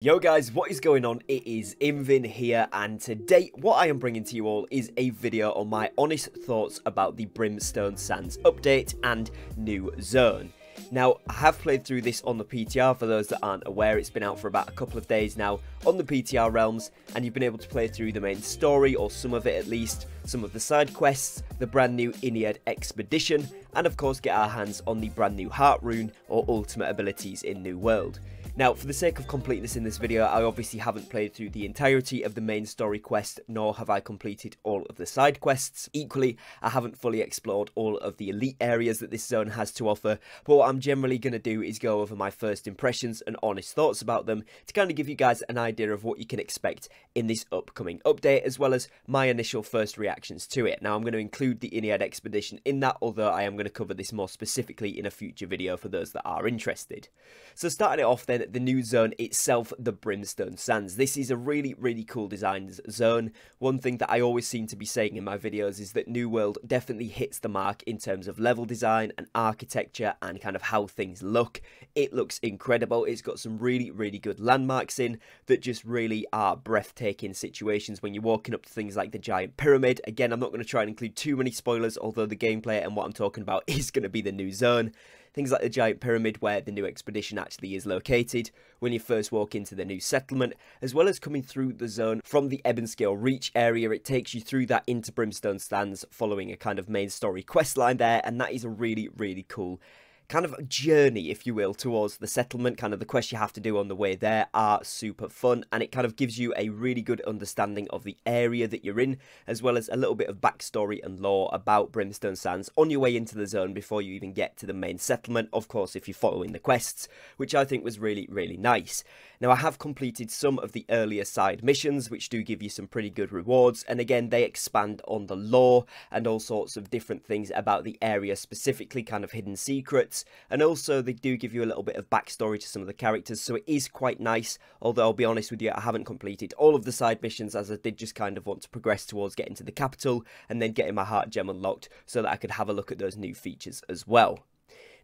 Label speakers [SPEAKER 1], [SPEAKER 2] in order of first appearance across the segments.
[SPEAKER 1] Yo guys, what is going on? It is Invin here, and today what I am bringing to you all is a video on my honest thoughts about the Brimstone Sands update and new zone. Now, I have played through this on the PTR. For those that aren't aware, it's been out for about a couple of days now on the PTR realms, and you've been able to play through the main story, or some of it at least, some of the side quests, the brand new Ennead Expedition, and of course get our hands on the brand new Heart Rune or ultimate abilities in New World. Now, for the sake of completeness in this video, I obviously haven't played through the entirety of the main story quest, nor have I completed all of the side quests. Equally, I haven't fully explored all of the elite areas that this zone has to offer, but what I'm generally going to do is go over my first impressions and honest thoughts about them to kind of give you guys an idea of what you can expect in this upcoming update, as well as my initial first reactions to it. Now, I'm going to include the Ennead Expedition in that, although I am going to cover this more specifically in a future video for those that are interested. So starting it off then, the new zone itself, the Brimstone Sands. This is a really cool designed zone. One thing that I always seem to be saying in my videos is that New World definitely hits the mark in terms of level design and architecture and kind of how things look. It looks incredible. It's got some really good landmarks in that just really are breathtaking situations when you're walking up to things like the giant pyramid. Again, I'm not going to try and include too many spoilers, although the gameplay and what I'm talking about is going to be the new zone. Things like the giant pyramid where the new expedition actually is located, when you first walk into the new settlement, as well as coming through the zone from the Ebonscale Reach area. It takes you through that into Brimstone Sands following a kind of main story quest line there, and that is a really cool kind of journey, if you will, towards the settlement. Kind of the quests you have to do on the way there are super fun, and it kind of gives you a really good understanding of the area that you're in, as well as a little bit of backstory and lore about Brimstone Sands on your way into the zone before you even get to the main settlement, of course, if you're following the quests, which I think was really nice. Now, I have completed some of the earlier side missions, which do give you some pretty good rewards, and again, they expand on the lore and all sorts of different things about the area, specifically kind of hidden secrets, and also they do give you a little bit of backstory to some of the characters, so it is quite nice. Although I'll be honest with you, I haven't completed all of the side missions, as I did just kind of want to progress towards getting to the capital and then getting my heart gem unlocked so that I could have a look at those new features as well.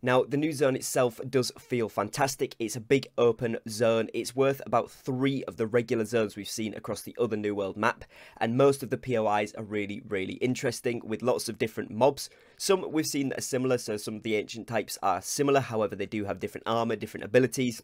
[SPEAKER 1] Now, the new zone itself does feel fantastic. It's a big open zone. It's worth about 3 of the regular zones we've seen across the other New World map, and most of the POIs are really interesting, with lots of different mobs. Some we've seen that are similar, so some of the ancient types are similar, however they do have different armor, different abilities.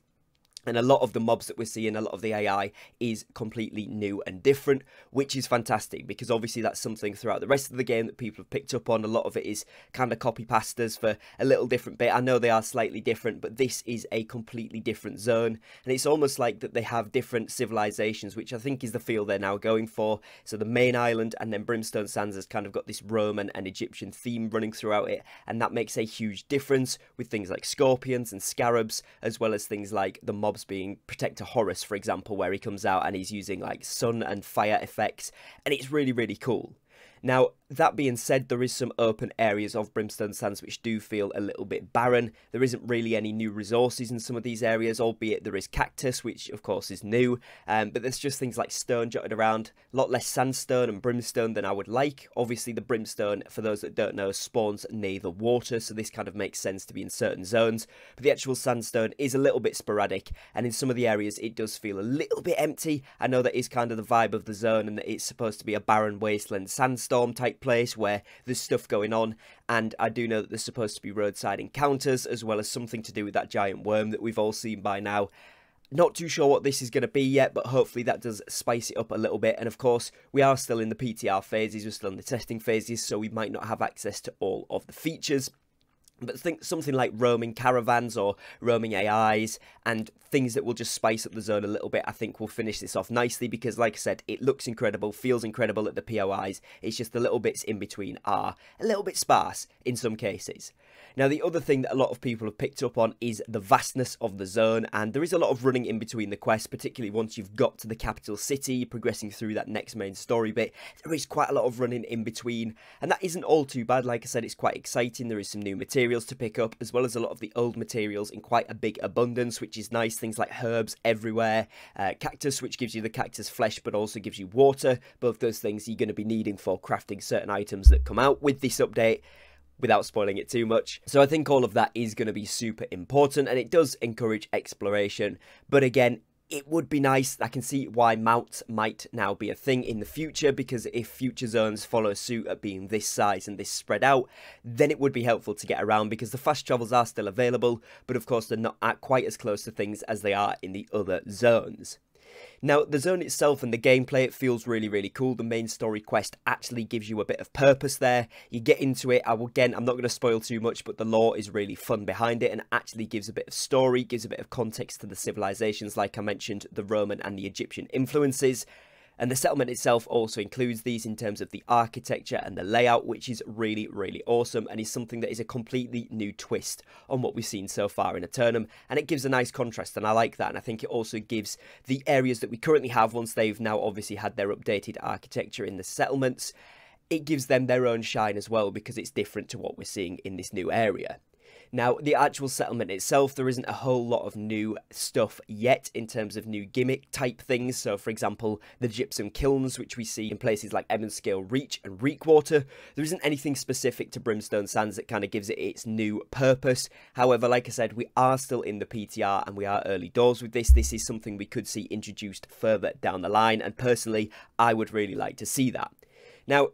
[SPEAKER 1] And a lot of the mobs that we're seeing, a lot of the AI is completely new and different, which is fantastic, because obviously that's something throughout the rest of the game that people have picked up on. A lot of it is kind of copy pastas for a little different bit. I know they are slightly different, but this is a completely different zone, and it's almost like that they have different civilizations, which I think is the feel they're now going for. So the main island, and then Brimstone Sands has kind of got this Roman and Egyptian theme running throughout it, and that makes a huge difference with things like scorpions and scarabs, as well as things like the mobs being Protector Horus, for example, where he comes out and he's using like sun and fire effects, and it's really cool. Now, that being said, there is some open areas of Brimstone Sands which do feel a little bit barren. There isn't really any new resources in some of these areas, albeit there is cactus, which of course is new, but there's just things like stone jotted around, a lot less sandstone and brimstone than I would like. Obviously, the brimstone, for those that don't know, spawns near the water, so this kind of makes sense to be in certain zones, but the actual sandstone is a little bit sporadic, and in some of the areas it does feel a little bit empty. I know that is kind of the vibe of the zone, and that it's supposed to be a barren wasteland sandstorm type place where there's stuff going on, and I do know that there's supposed to be roadside encounters, as well as something to do with that giant worm that we've all seen by now. Not too sure what this is going to be yet, but hopefully that does spice it up a little bit. And of course, we are still in the PTR phases, we're still in the testing phases, so we might not have access to all of the features. But think something like roaming caravans or roaming AIs and things that will just spice up the zone a little bit, I think will finish this off nicely, because like I said, it looks incredible, feels incredible at the POIs. It's just the little bits in between are a little bit sparse in some cases. Now, the other thing that a lot of people have picked up on is the vastness of the zone, and there is a lot of running in between the quests, particularly once you've got to the capital city, progressing through that next main story bit. There is quite a lot of running in between, and that isn't all too bad. Like I said, it's quite exciting. There is some new materials to pick up, as well as a lot of the old materials in quite a big abundance, which is nice. Things like herbs everywhere, cactus, which gives you the cactus flesh, but also gives you water. Both those things you're going to be needing for crafting certain items that come out with this update, without spoiling it too much. So I think all of that is going to be super important, and it does encourage exploration. But again, It would be nice. I can see why mounts might now be a thing in the future, because if future zones follow suit at being this size and this spread out, then it would be helpful to get around, because the fast travels are still available, but of course they're not at quite as close to things as they are in the other zones. Now, the zone itself and the gameplay, it feels really cool. The main story quest actually gives you a bit of purpose there. You get into it. Again, I'm not going to spoil too much, but the lore is really fun behind it and actually gives a bit of story, gives a bit of context to the civilizations, like I mentioned, the Roman and the Egyptian influences. And the settlement itself also includes these in terms of the architecture and the layout, which is really awesome and is something that is a completely new twist on what we've seen so far in Eternum. And it gives a nice contrast, and I like that. And I think it also gives the areas that we currently have, once they've now obviously had their updated architecture in the settlements, it gives them their own shine as well, because it's different to what we're seeing in this new area. Now, the actual settlement itself, there isn't a whole lot of new stuff yet in terms of new gimmick type things. So, for example, the gypsum kilns, which we see in places like Emmonscale Reach and Reekwater, there isn't anything specific to Brimstone Sands that kind of gives it its new purpose. However, like I said, we are still in the PTR and we are early doors with this. This is something we could see introduced further down the line, and personally, I would really like to see that. Now,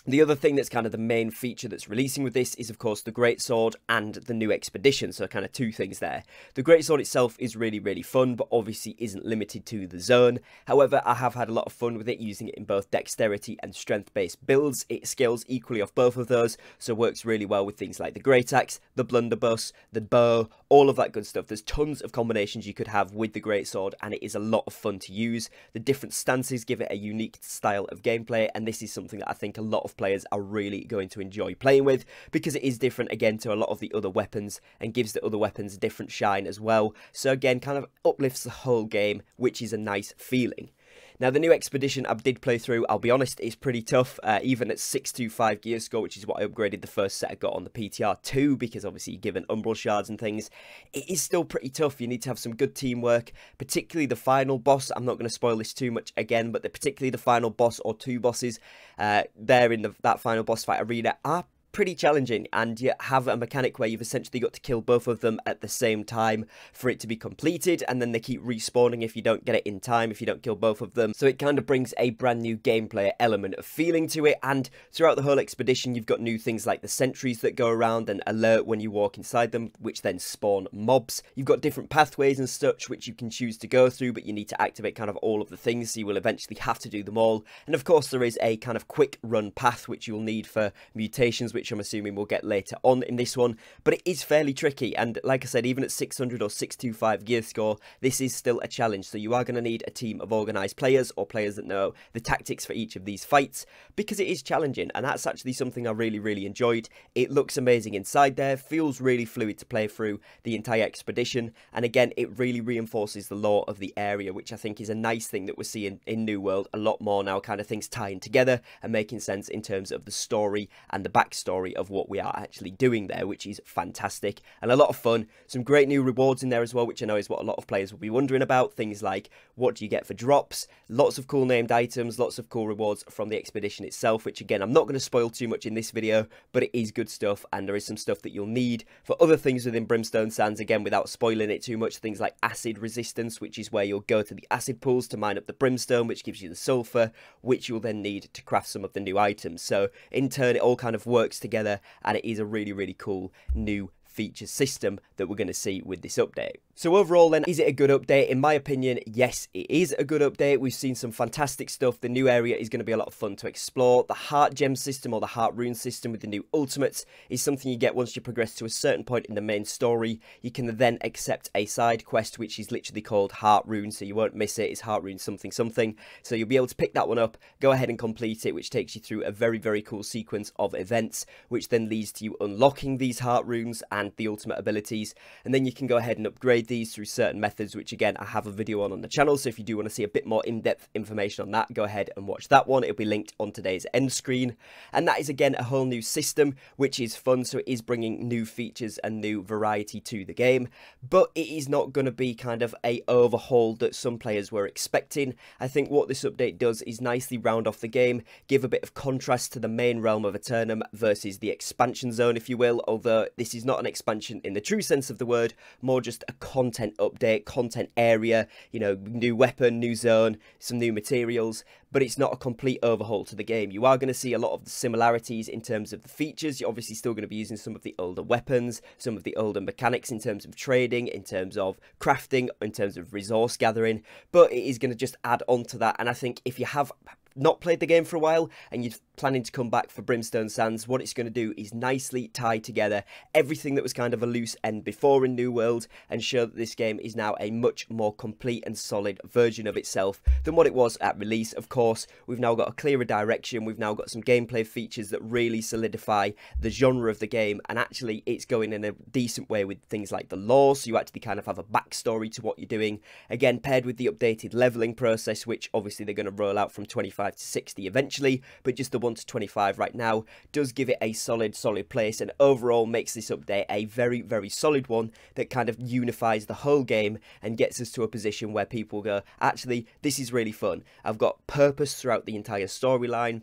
[SPEAKER 1] the other thing that's kind of the main feature that's releasing with this is, of course, the greatsword and the new expedition. So kind of two things there. The greatsword itself is really fun, but obviously isn't limited to the zone. However, I have had a lot of fun with it, using it in both dexterity and strength-based builds. It scales equally off both of those, so works really well with things like the great axe, the blunderbuss, the bow, all of that good stuff. There's tons of combinations you could have with the greatsword, and it is a lot of fun to use. The different stances give it a unique style of gameplay, and this is something that I think a lot of players are really going to enjoy playing with, because it is different again to a lot of the other weapons and gives the other weapons a different shine as well. So again, kind of uplifts the whole game, which is a nice feeling. Now, the new expedition I did play through, I'll be honest, it's pretty tough, even at 625 gear score, which is what I upgraded the first set I got on the PTR to, because obviously given umbral shards and things, it is still pretty tough. You need to have some good teamwork, particularly the final boss. I'm not going to spoil this too much again, but particularly the final boss or two bosses there in that final boss fight arena are pretty challenging, and you have a mechanic where you've essentially got to kill both of them at the same time for it to be completed, and then they keep respawning if you don't get it in time, if you don't kill both of them. So it kind of brings a brand new gameplay element of feeling to it, and throughout the whole expedition you've got new things like the sentries that go around and alert when you walk inside them, which then spawn mobs. You've got different pathways and such which you can choose to go through, but you need to activate kind of all of the things, so you will eventually have to do them all. And of course there is a kind of quick run path which you'll need for mutations, which I'm assuming we'll get later on in this one, but it is fairly tricky, and like I said, even at 600 or 625 gear score, this is still a challenge, so you are going to need a team of organised players, or players that know the tactics for each of these fights, because it is challenging, and that's actually something I really enjoyed. It looks amazing inside there, feels really fluid to play through the entire expedition, and again, it really reinforces the lore of the area, which I think is a nice thing that we're seeing in New World a lot more now, kind of things tying together and making sense in terms of the story and the backstory of what we are actually doing there, which is fantastic and a lot of fun. Some great new rewards in there as well, which I know is what a lot of players will be wondering about. Things like, what do you get for drops? Lots of cool named items, lots of cool rewards from the expedition itself, which again, I'm not going to spoil too much in this video, but it is good stuff, and there is some stuff that you'll need for other things within Brimstone Sands, again, without spoiling it too much. Things like acid resistance, which is where you'll go to the acid pools to mine up the brimstone, which gives you the sulfur, which you'll then need to craft some of the new items. So in turn, it all kind of works together, and it is a really cool new feature system that we're going to see with this update. So overall then, is it a good update? In my opinion, yes, it is a good update. We've seen some fantastic stuff. The new area is going to be a lot of fun to explore. The heart gem system, or the heart rune system with the new ultimates, is something you get once you progress to a certain point in the main story. You can then accept a side quest, which is literally called heart rune, so you won't miss it. It's heart rune something. So you'll be able to pick that one up, go ahead and complete it, which takes you through a very cool sequence of events, which then leads to you unlocking these heart runes and the ultimate abilities. And then you can go ahead and upgrade these through certain methods, which again, I have a video on the channel, so if you do want to see a bit more in-depth information on that, go ahead and watch that one. It'll be linked on today's end screen. And that is again a whole new system, which is fun, so it is bringing new features and new variety to the game, but it is not going to be kind of a overhaul that some players were expecting. I think what this update does is nicely round off the game, give a bit of contrast to the main realm of Eternum versus the expansion zone, if you will, although this is not an expansion in the true sense of the word, more just a content update, content area, you know, new weapon, new zone, some new materials, but it's not a complete overhaul to the game. You are going to see a lot of the similarities in terms of the features. You're obviously still going to be using some of the older weapons, some of the older mechanics in terms of trading, in terms of crafting, in terms of resource gathering, but it is going to just add on to that. And I think if you have not played the game for a while and you're planning to come back for Brimstone Sands, what it's going to do is nicely tie together everything that was kind of a loose end before in New World and show that this game is now a much more complete and solid version of itself than what it was at release. Of course, we've now got a clearer direction, we've now got some gameplay features that really solidify the genre of the game, and actually it's going in a decent way with things like the lore, so you actually kind of have a backstory to what you're doing, again paired with the updated leveling process, which obviously they're going to roll out from 25 to 60 eventually, but just the 1 to 25 right now does give it a solid place, and overall makes this update a very solid one that kind of unifies the whole game and gets us to a position where people go, actually this is really fun, I've got purpose throughout the entire storyline.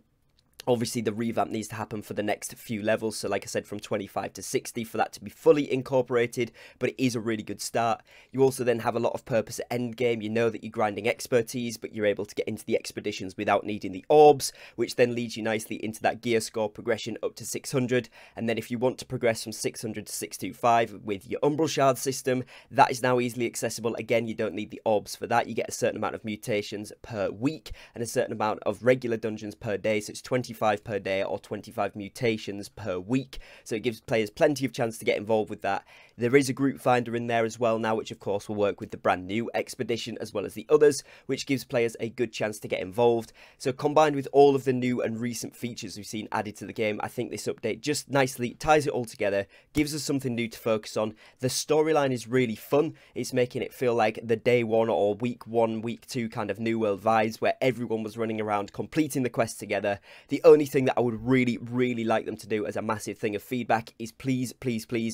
[SPEAKER 1] Obviously, the revamp needs to happen for the next few levels, so like I said, from 25 to 60 for that to be fully incorporated, but it is a really good start. You also then have a lot of purpose at endgame. You know that you're grinding expertise, but you're able to get into the expeditions without needing the orbs, which then leads you nicely into that gear score progression up to 600, and then if you want to progress from 600 to 625 with your Umbral Shard system, that is now easily accessible. Again, you don't need the orbs for that. You get a certain amount of mutations per week and a certain amount of regular dungeons per day, so it's 25 per day or 25 mutations per week, so it gives players plenty of chance to get involved with that. There is a group finder in there as well now, which of course will work with the brand new Expedition as well as the others, which gives players a good chance to get involved. So combined with all of the new and recent features we've seen added to the game, I think this update just nicely ties it all together, gives us something new to focus on. The storyline is really fun. It's making it feel like the day one or week 1, week 2 kind of New World vibes, where everyone was running around completing the quest together. The only thing that I would really like them to do as a massive thing of feedback is please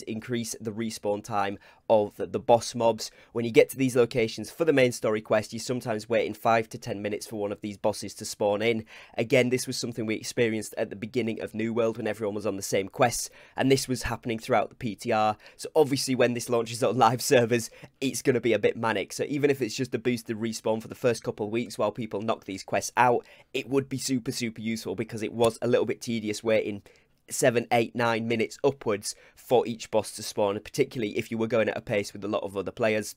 [SPEAKER 1] increase the respawn time of the boss mobs. When you get to these locations for the main story quest, you're sometimes waiting 5 to 10 minutes for one of these bosses to spawn in. Again, this was something we experienced at the beginning of New World when everyone was on the same quests, and this was happening throughout the PTR. So obviously when this launches on live servers, it's going to be a bit manic. So even if it's just a boosted respawn for the first couple of weeks while people knock these quests out, it would be super useful, because it was a little bit tedious waiting 7, 8, 9 minutes upwards for each boss to spawn, particularly if you were going at a pace with a lot of other players.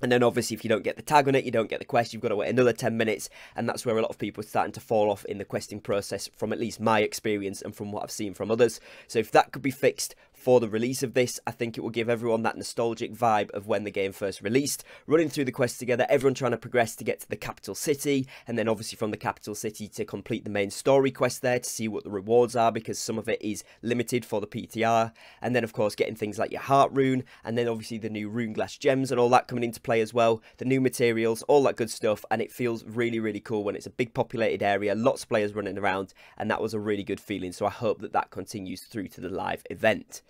[SPEAKER 1] And then obviously if you don't get the tag on it, you don't get the quest, you've got to wait another 10 minutes, and that's where a lot of people are starting to fall off in the questing process, from at least my experience and from what I've seen from others. So if that could be fixed for the release of this, I think it will give everyone that nostalgic vibe of when the game first released, running through the quests together, everyone trying to progress to get to the capital city, and then obviously from the capital city to complete the main story quest there to see what the rewards are, because some of it is limited for the PTR, and then of course getting things like your heart rune, and then obviously the new rune glass gems and all that coming into play as well, the new materials, all that good stuff. And it feels really cool when it's a big populated area, lots of players running around, and that was a really good feeling. So I hope that that continues through to the live event.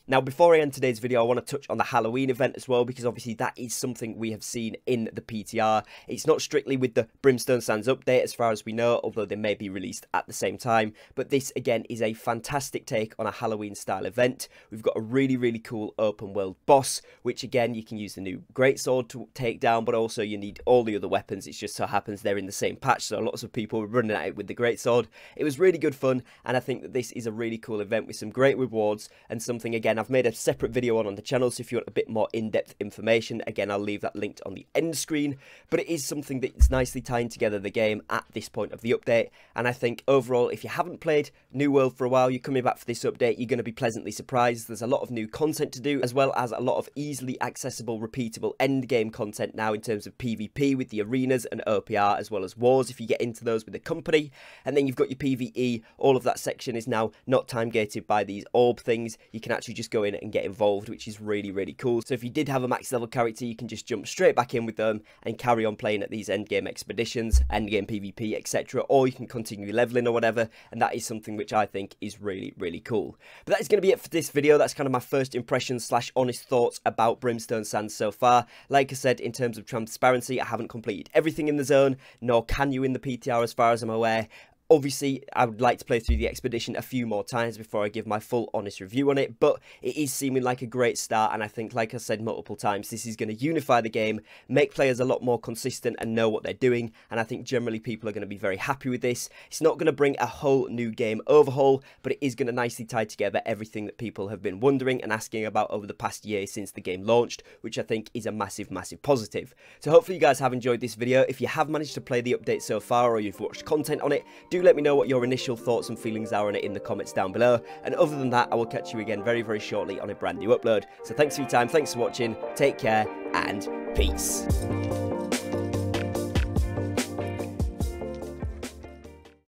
[SPEAKER 1] Now, before I end today's video, I want to touch on the Halloween event as well, because obviously that is something we have seen in the PTR. It's not strictly with the Brimstone Sands update as far as we know, although they may be released at the same time. But this, again, is a fantastic take on a Halloween-style event. We've got a really cool open-world boss, which, again, you can use the new greatsword to take down, but also you need all the other weapons. It just so happens they're in the same patch, so lots of people were running at it with the greatsword. It was really good fun, and I think that this is a really cool event with some great rewards and something, again, I've made a separate video on the channel, so if you want a bit more in-depth information, again, I'll leave that linked on the end screen. But it is something that's nicely tying together the game at this point of the update, and I think overall, if you haven't played New World for a while, you're coming back for this update, you're going to be pleasantly surprised. There's a lot of new content to do, as well as a lot of easily accessible, repeatable end game content now in terms of PvP with the arenas and OPR, as well as wars if you get into those with a company. And then you've got your PvE. All of that section is now not time gated by these orb things. You can actually just go in and get involved, which is really cool. So if you did have a max level character, you can just jump straight back in with them and carry on playing at these endgame expeditions, endgame PvP, etc. Or you can continue leveling or whatever, and that is something which I think is really cool. But that is going to be it for this video. That's kind of my first impressions / honest thoughts about Brimstone Sands so far. Like I said, in terms of transparency, I haven't completed everything in the zone, nor can you in the PTR as far as I'm aware. Obviously, I would like to play through the Expedition a few more times before I give my full honest review on it, but it is seeming like a great start, and I think, like I said multiple times, this is going to unify the game, make players a lot more consistent and know what they're doing, and I think generally people are going to be very happy with this. It's not going to bring a whole new game overhaul, but it is going to nicely tie together everything that people have been wondering and asking about over the past year since the game launched, which I think is a massive positive. So hopefully you guys have enjoyed this video. If you have managed to play the update so far, or you've watched content on it, do let me know what your initial thoughts and feelings are on it in the comments down below. And other than that, I will catch you again very shortly on a brand new upload. So thanks for your time, thanks for watching, take care, and peace.